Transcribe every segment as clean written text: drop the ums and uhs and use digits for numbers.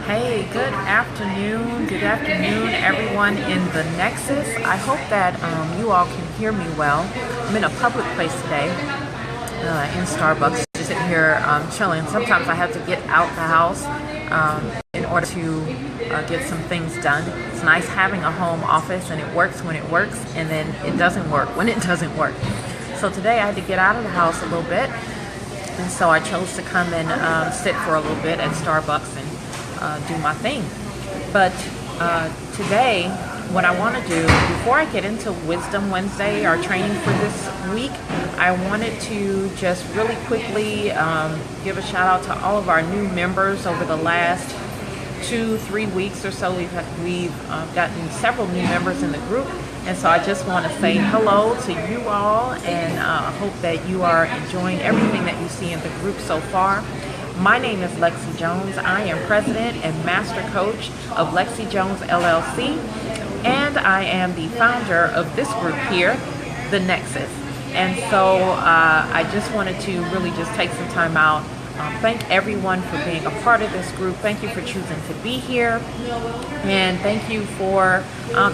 Hey, good afternoon, everyone in the Nexus. I hope that you all can hear me well. I'm in a public place today, in Starbucks, just sitting here chilling. Sometimes I have to get out the house in order to get some things done. It's nice having a home office, and it works when it works, and then it doesn't work when it doesn't work. So today I had to get out of the house a little bit, and so I chose to come and sit for a little bit at Starbucks and do my thing. But today, what I want to do, before I get into Wisdom Wednesday, our training for this week, I wanted to just really quickly give a shout out to all of our new members over the last 2-3 weeks or so. We've gotten several new members in the group, and so I just want to say hello to you all, and hope that you are enjoying everything that you see in the group so far. My name is Lexi Jones. I am president and master coach of Lexi Jones LLC, and I am the founder of this group here, The Nexus. And so I just wanted to really just take some time out. Thank everyone for being a part of this group. Thank you for choosing to be here. And thank you for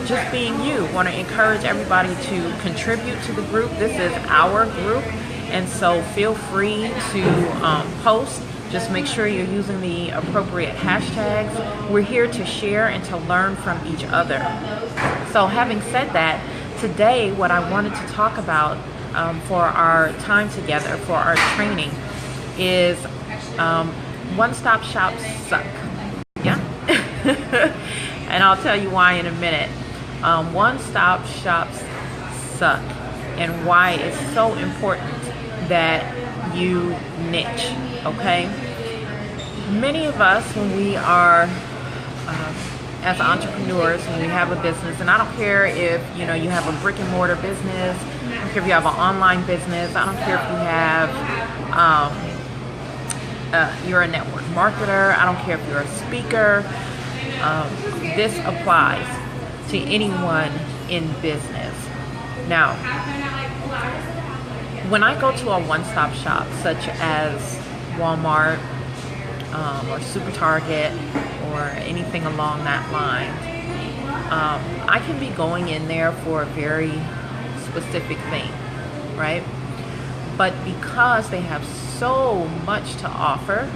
just being you. I want to encourage everybody to contribute to the group. This is our group. And so feel free to post. Just make sure you're using the appropriate hashtags. We're here to share and to learn from each other. So having said that, today what I wanted to talk about for our time together, for our training, is one-stop shops suck. Yeah? And I'll tell you why in a minute. One-stop shops suck, and why it's so important that you niche, okay? Many of us, when we are as entrepreneurs, when we have a business, and I don't care if you have a brick and mortar business, I don't care if you have an online business, I don't care if you have you're a network marketer, I don't care if you're a speaker, this applies to anyone in business. Now, when I go to a one-stop shop such as Walmart or Super Target or anything along that line, I can be going in there for a very specific thing, right? But because they have so much to offer,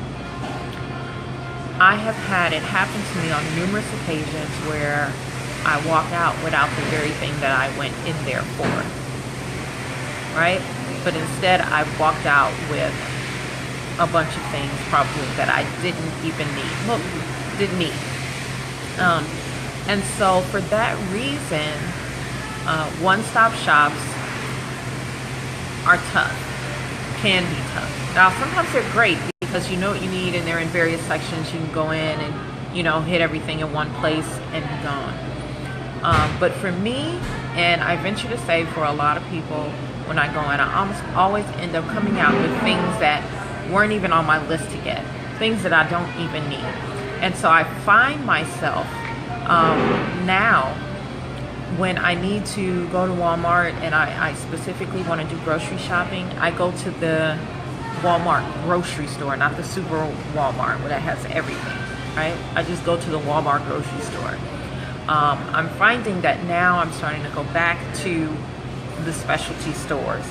I have had it happen to me on numerous occasions where I walk out without the very thing that I went in there for, right? But instead I've walked out with a bunch of things probably that I didn't even need. Well, didn't need. And so for that reason, one-stop shops are tough, can be tough. Now sometimes they're great because you know what you need and they're in various sections. You can go in and hit everything in one place and be gone. But for me, and I venture to say for a lot of people, when I go in, I almost always end up coming out with things that weren't even on my list to get, things that I don't even need. And so I find myself now when I need to go to Walmart and I specifically want to do grocery shopping, I go to the Walmart grocery store, not the super Walmart where that has everything, right? I just go to the Walmart grocery store. I'm finding that now I'm starting to go back to the specialty stores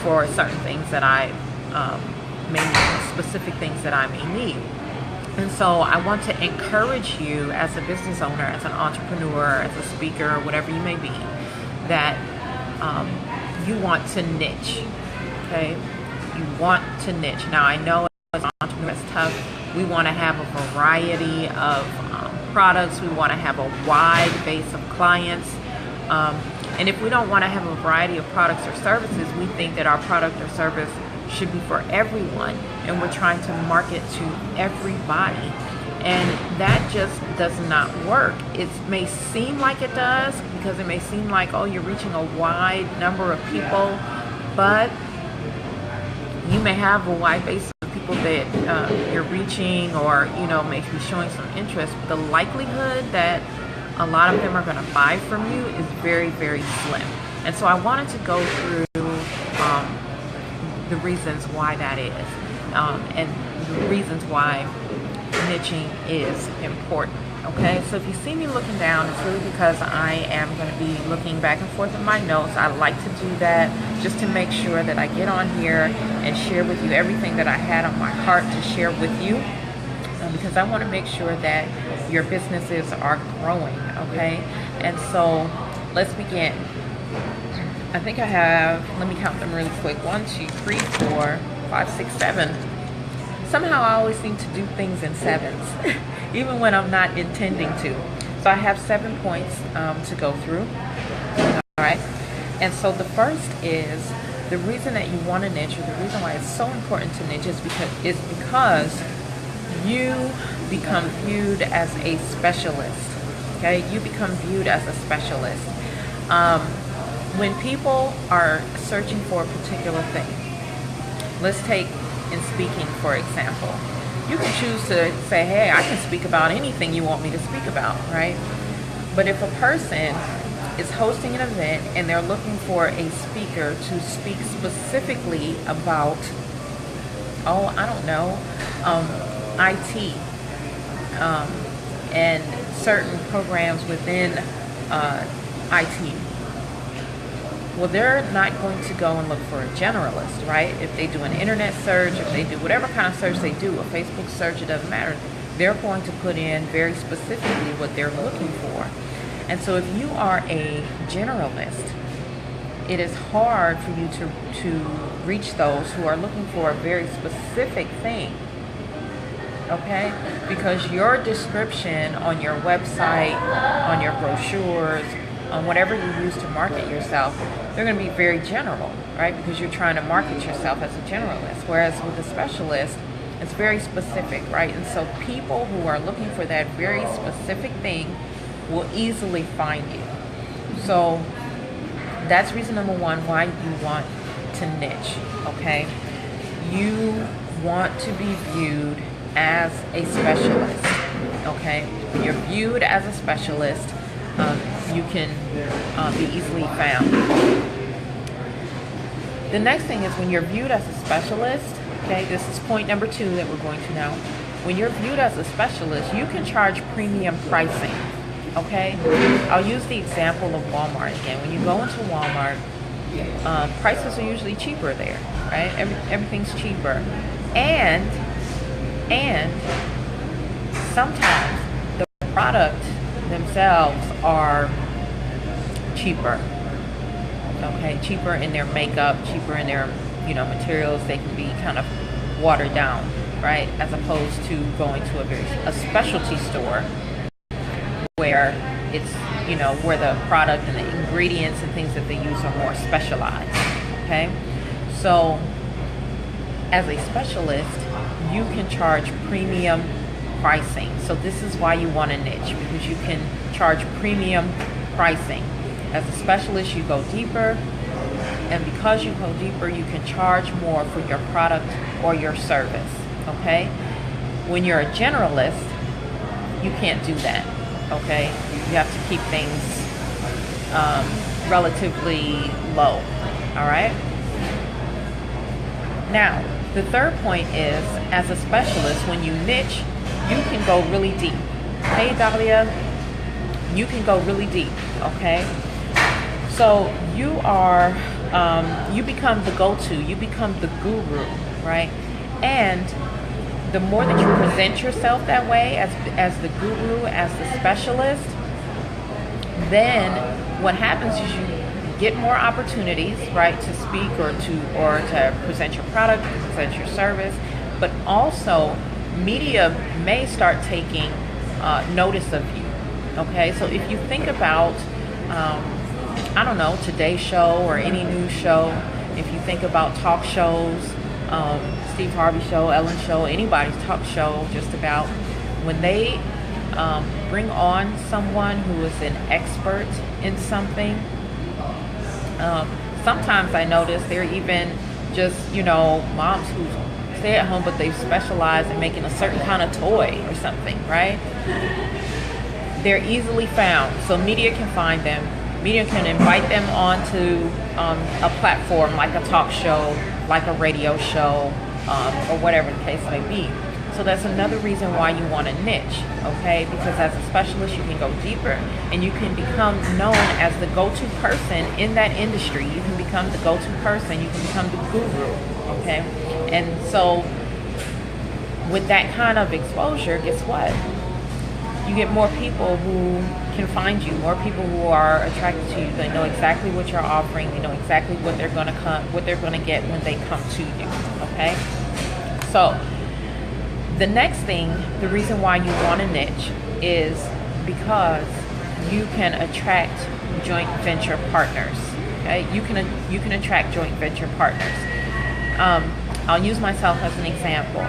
for certain things that I may need, specific things that I may need. And so I want to encourage you as a business owner, as an entrepreneur, as a speaker, whatever you may be, that you want to niche, okay? You want to niche. Now I know as entrepreneurs it's tough. We want to have a variety of products. We want to have a wide base of clients. And if we don't want to have a variety of products or services, we think that our product or service should be for everyone, and we're trying to market to everybody. And that just does not work. It may seem like it does because it may seem like, oh, you're reaching a wide number of people, but you may have a wide base of people that you're reaching, or may be showing some interest. The likelihood that a lot of them are going to buy from you is very, very slim. And so I wanted to go through the reasons why that is, and the reasons why niching is important. Okay, so if you see me looking down, it's really because I am going to be looking back and forth in my notes. I like to do that just to make sure that I get on here and share with you everything that I had on my heart to share with you, because I want to make sure that your businesses are growing. Okay, and so let's begin. I think I have, let me count them really quick, 1, 2, 3, 4, 5, 6, 7. Somehow I always seem to do things in sevens, even when I'm not intending to. So I have 7 points to go through. All right. And so the first is the reason that you want to niche, or the reason why it's so important to niche, is because you become viewed as a specialist. Okay, you become viewed as a specialist. When people are searching for a particular thing, let's take in speaking, for example, you can choose to say, hey, I can speak about anything you want me to speak about, right? But if a person is hosting an event and they're looking for a speaker to speak specifically about, I don't know, IT, and certain programs within IT, well, they're not going to go and look for a generalist, right? If they do an internet search, if they do whatever kind of search they do, a Facebook search, it doesn't matter. They're going to put in very specifically what they're looking for. And so if you are a generalist, it is hard for you to reach those who are looking for a very specific thing, okay? Because your description on your website, on your brochures, on whatever you use to market yourself, they're going to be very general, right? Because you're trying to market yourself as a generalist. Whereas with a specialist, it's very specific, right? And so people who are looking for that very specific thing will easily find you. So that's reason number one why you want to niche, okay? You want to be viewed as a specialist, okay? When you're viewed as a specialist, you can be easily found. The next thing is when you're viewed as a specialist, okay, this is point number 2 that we're going to now. When you're viewed as a specialist, you can charge premium pricing, okay? I'll use the example of Walmart again. When you go into Walmart, prices are usually cheaper there, right? Everything's cheaper. And sometimes the product themselves are cheaper, okay? Cheaper in their makeup, cheaper in their, materials. They can be kind of watered down, right? As opposed to going to a specialty store where it's, where the product and the ingredients and things that they use are more specialized, okay? So as a specialist, you can charge premium pricing. So this is why you want to niche, because you can charge premium pricing. As a specialist, you go deeper, and because you go deeper, you can charge more for your product or your service, okay? When you're a generalist, you can't do that, okay? You have to keep things relatively low, all right? Now, the third point is, as a specialist, when you niche, you can go really deep. Hey, Dahlia, you can go really deep, okay? So you are, you become the go-to, you become the guru, right? And the more that you present yourself that way, as the guru, as the specialist, then what happens is you get more opportunities, right, to speak or to present your product, present your service, but also media may start taking notice of you, okay? So if you think about, I don't know, Today Show or any news show, if you think about talk shows, Steve Harvey show, Ellen show, anybody's talk show, just about, when they bring on someone who is an expert in something, sometimes I notice they're even just, moms who stay at home, but they specialize in making a certain kind of toy or something, right? They're easily found, so media can find them. Media can invite them onto a platform like a talk show, like a radio show, or whatever the case may be. So So that's another reason why you want to niche, okay? Because as a specialist, you can go deeper and you can become known as the go-to person in that industry. You can become the go-to person. You can become the guru, okay? And so with that kind of exposure, guess what? You get more people who can find you, more people who are attracted to you. They know exactly what you're offering. They know exactly what they're going to get when they come to you, okay? So the next thing, the reason why you want to niche is because you can attract joint venture partners. Okay, you can attract joint venture partners. I'll use myself as an example.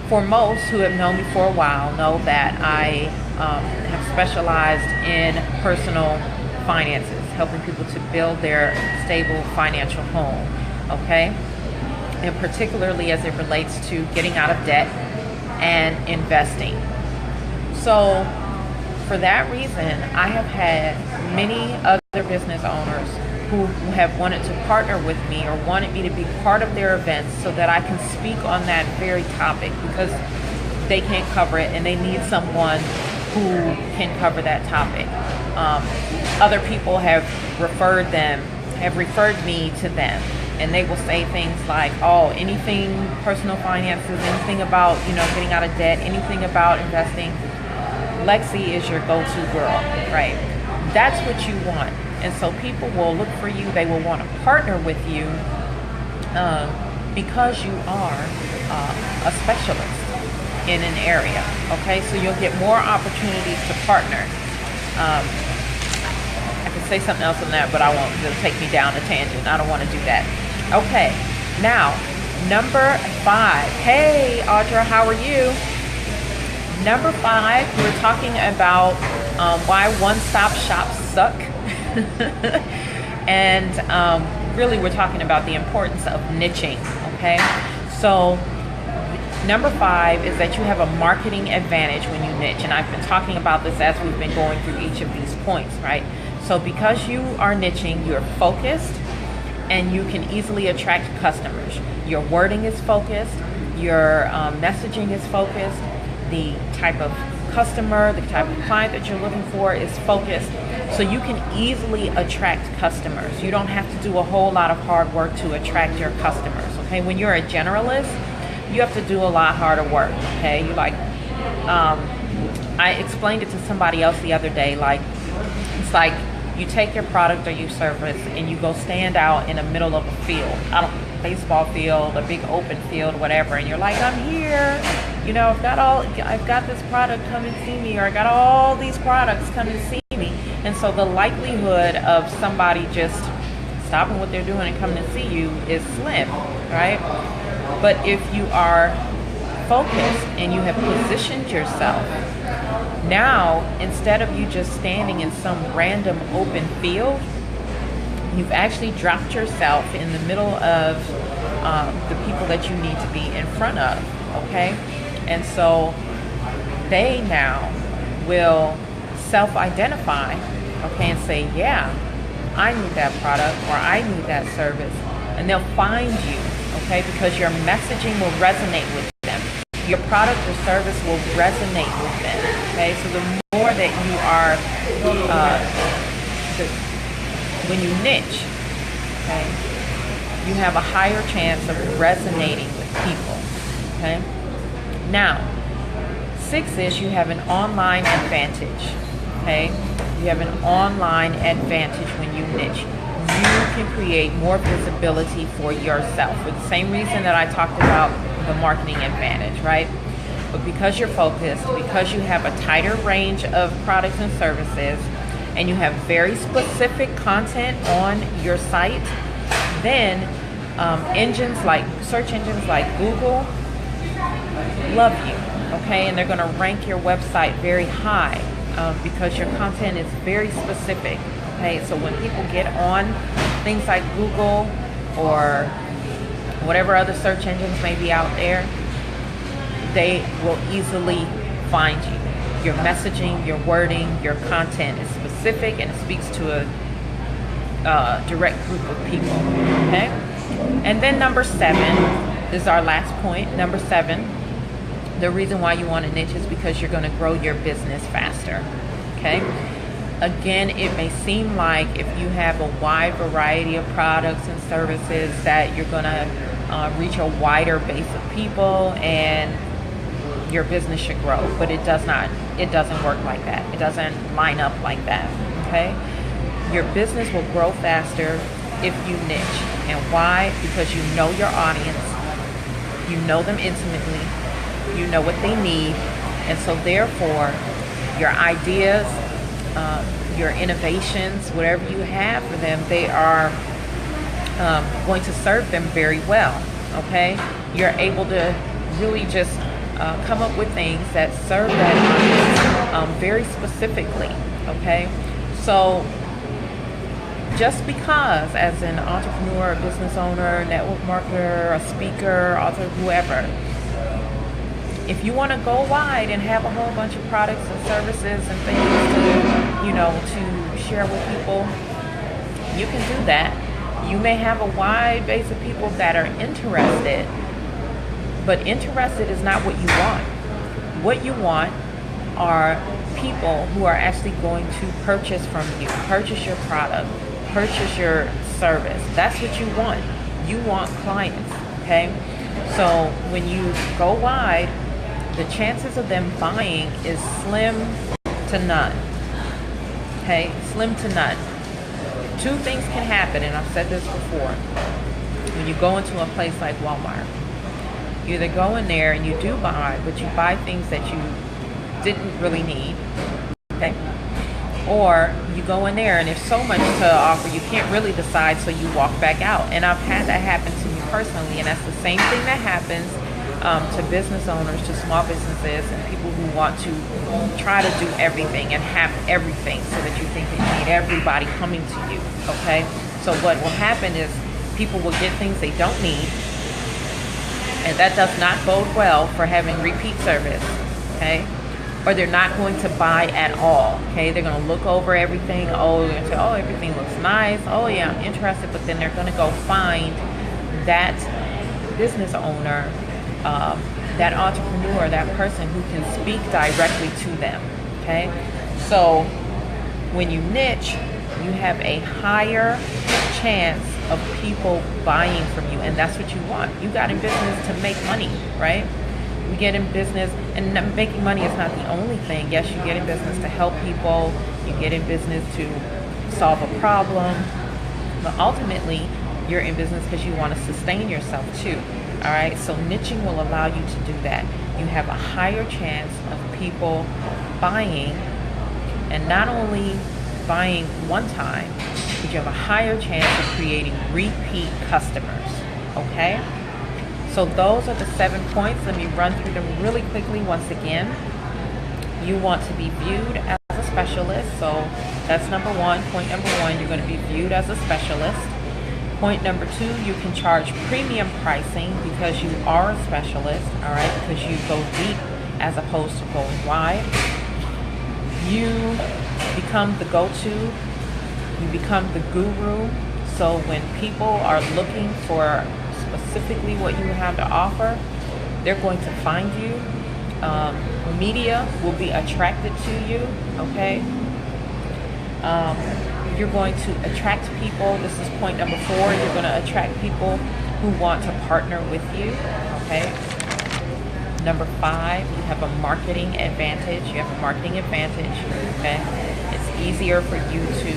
For most who have known me for a while, know that I have specialized in personal finances, helping people to build their stable financial home. Okay. And particularly as it relates to getting out of debt and investing. So for that reason, I have had many other business owners who have wanted to partner with me or wanted me to be part of their events so that I can speak on that very topic, because they can't cover it and they need someone who can cover that topic. Other people have referred me to them. And they will say things like, oh, anything personal finances, anything about, getting out of debt, anything about investing, Lexi is your go-to girl, right? That's what you want. And so people will look for you. They will want to partner with you because you are a specialist in an area, okay? So you'll get more opportunities to partner. I could say something else on that, but I won't. It'll take me down a tangent. I don't want to do that. Okay, now, number 5. Hey, Audra, how are you? Number 5, we're talking about why one-stop shops suck. And really, we're talking about the importance of niching, okay? So, number 5 is that you have a marketing advantage when you niche. And I've been talking about this as we've been going through each of these points, right? So, because you are niching, you're focused, and you can easily attract customers. Your wording is focused, your messaging is focused, the type of customer, the type of client that you're looking for is focused. So you can easily attract customers. You don't have to do a whole lot of hard work to attract your customers, okay? When you're a generalist, you have to do a lot harder work, okay? I explained it to somebody else the other day, it's like, you take your product or your service and you go stand out in the middle of a field, baseball field, a big open field, whatever, and you're like, I'm here, I've got this product, come and see me, or I got all these products, come and see me. And so the likelihood of somebody just stopping what they're doing and coming to see you is slim, right? But if you are focused and you have positioned yourself, now, instead of you just standing in some random open field, you've actually dropped yourself in the middle of the people that you need to be in front of, okay? And so they now will self-identify, okay, and say, yeah, I need that product or I need that service. And they'll find you, okay, because your messaging will resonate with them. Your product or service will resonate with them, okay? So the more that you are, when you niche, okay, you have a higher chance of resonating with people, okay? Now, 6 is you have an online advantage, okay? You have an online advantage when you niche. You can create more visibility for yourself for the same reason that I talked about the marketing advantage, right? But because you're focused, because you have a tighter range of products and services, and you have very specific content on your site, then search engines like Google love you, okay? And they're going to rank your website very high because your content is very specific, okay? So when people get on things like Google or whatever other search engines may be out there, they will easily find you. Your messaging, your wording, your content is specific and it speaks to a direct group of people, okay? And then number 7 is our last point. Number 7 The reason why you want to niche is because you're going to grow your business faster. Okay? Again, it may seem like if you have a wide variety of products and services that you're going to reach a wider base of people and your business should grow, but it does not. It doesn't work like that. It doesn't line up like that. Okay? Your business will grow faster if you niche. And why? Because you know your audience, you know them intimately, you know what they need, and so therefore your ideas, your innovations, whatever you have for them, they are going to serve them very well. Okay? You're able to really just come up with things that serve that audience very specifically. Okay? So just because as an entrepreneur, a business owner, network marketer, a speaker, author, whoever, if you want to go wide and have a whole bunch of products and services and things to share with people, you can do that. You may have a wide base of people that are interested, but interested is not what you want. What you want are people who are actually going to purchase from you, purchase your product, purchase your service. That's what you want. You want clients, okay? So when you go wide, the chances of them buying is slim to none, okay? Slim to none. Two things can happen, and I've said this before. When you go into a place like Walmart, you either go in there and you do buy, but you buy things that you didn't really need, okay? Or you go in there and there's so much to offer you can't really decide, so you walk back out. And I've had that happen to me personally, and that's the same thing that happens to business owners, to small businesses, and people who want to try to do everything and have everything so that you think that you need everybody coming to you, okay? So what will happen is people will get things they don't need, and that does not bode well for having repeat service, okay? Or they're not going to buy at all, okay? They're going to look over everything. Oh, they're going to say, oh, everything looks nice. Oh, yeah, I'm interested. But then they're going to go find that business owner, that entrepreneur, that person who can speak directly to them, okay? So when you niche, you have a higher chance of people buying from you, and that's what you want. You got in business to make money, right? We get in business, and making money is not the only thing. Yes, you get in business to help people. You get in business to solve a problem. But ultimately, you're in business because you want to sustain yourself too. All right? So niching will allow you to do that. You have a higher chance of people buying, and not only buying one time, but you have a higher chance of creating repeat customers. Okay? So those are the 7 points. Let me run through them really quickly once again. You want to be viewed as a specialist. So that's number one. Point number one, you're going to be viewed as a specialist. Point number two, you can charge premium pricing because you are a specialist, all right, because you go deep as opposed to going wide. You become the go-to. You become the guru. So when people are looking for specifically what you have to offer, they're going to find you. Media will be attracted to you, okay? You're going to attract people. This is point number four. You're going to attract people who want to partner with you, okay? Number five, you have a marketing advantage. You have a marketing advantage, okay? It's easier for you to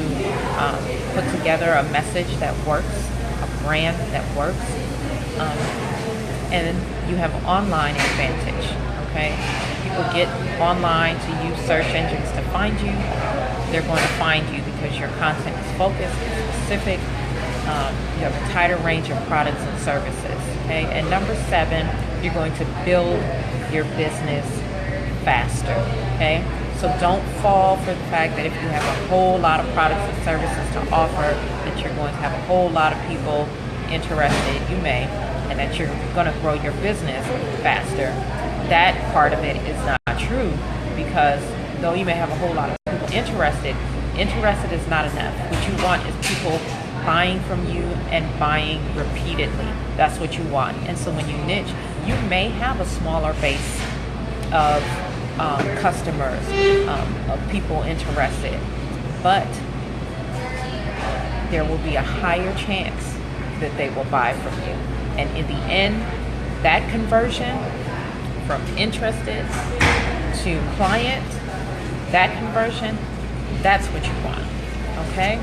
put together a message that works, a brand that works. And you have online advantage, okay? People get online to use search engines to find you. They're going to find you because your content is focused, it's specific. You have a tighter range of products and services, okay? And number seven, you're going to build your business faster, okay? So don't fall for the fact that if you have a whole lot of products and services to offer, that you're going to have a whole lot of people interested. You may, and that you're going to grow your business faster. That part of it is not true, because though you may have a whole lot of people interested is not enough. What you want is people buying from you and buying repeatedly. That's what you want. And so when you niche, you may have a smaller base of customers, of people interested, but there will be a higher chance that they will buy from you. And in the end, that conversion from interested to client, that conversion, that's what you want. Okay?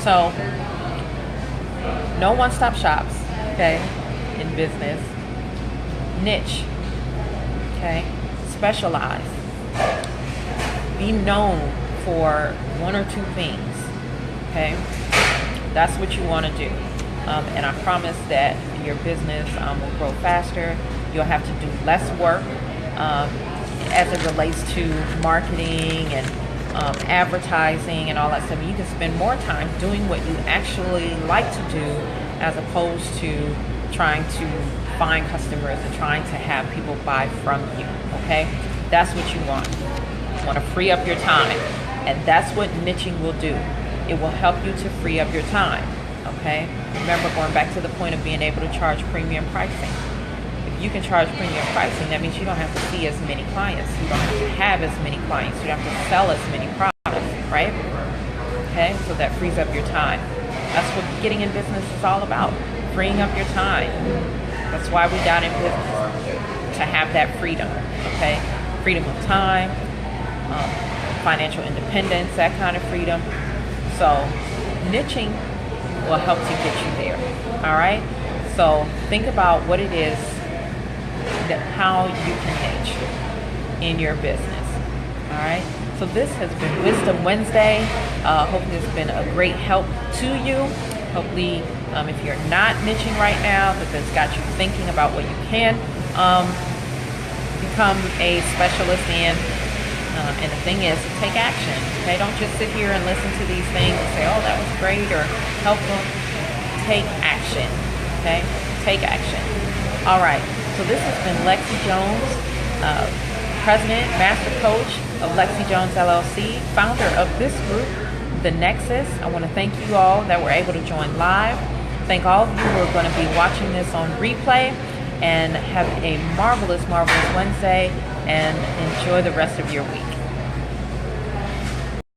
So, no one-stop shops, okay, in business. Niche, okay? Specialize. Be known for one or two things, okay? That's what you want to do. And I promise that your business will grow faster. You'll have to do less work as it relates to marketing and advertising and all that stuff. You can spend more time doing what you actually like to do as opposed to trying to find customers and trying to have people buy from you, okay? That's what you want. You want to free up your time, and that's what niching will do. It will help you to free up your time, okay? Remember, going back to the point of being able to charge premium pricing. If you can charge premium pricing, that means you don't have to see as many clients. You don't have to have as many clients. You don't have to sell as many products, right? Okay, so that frees up your time. That's what getting in business is all about, freeing up your time. That's why we got in business, to have that freedom, okay? Freedom of time, financial independence, that kind of freedom. So niching will help to get you there, all right? So think about what it is, how you can niche in your business, all right? So this has been Wisdom Wednesday. Hopefully it's been a great help to you. Hopefully if you're not niching right now, that this got you thinking about what you can become a specialist in. And the thing is, take action. Okay, don't just sit here and listen to these things and say, "Oh, that was great" or helpful. Take action. Okay, take action. All right. So this has been Lexi Jones, President, Master Coach of Lexi Jones LLC, founder of this group, The Nexus. I want to thank you all that were able to join live. Thank all of you who are going to be watching this on replay, and have a marvelous, marvelous Wednesday, and enjoy the rest of your week.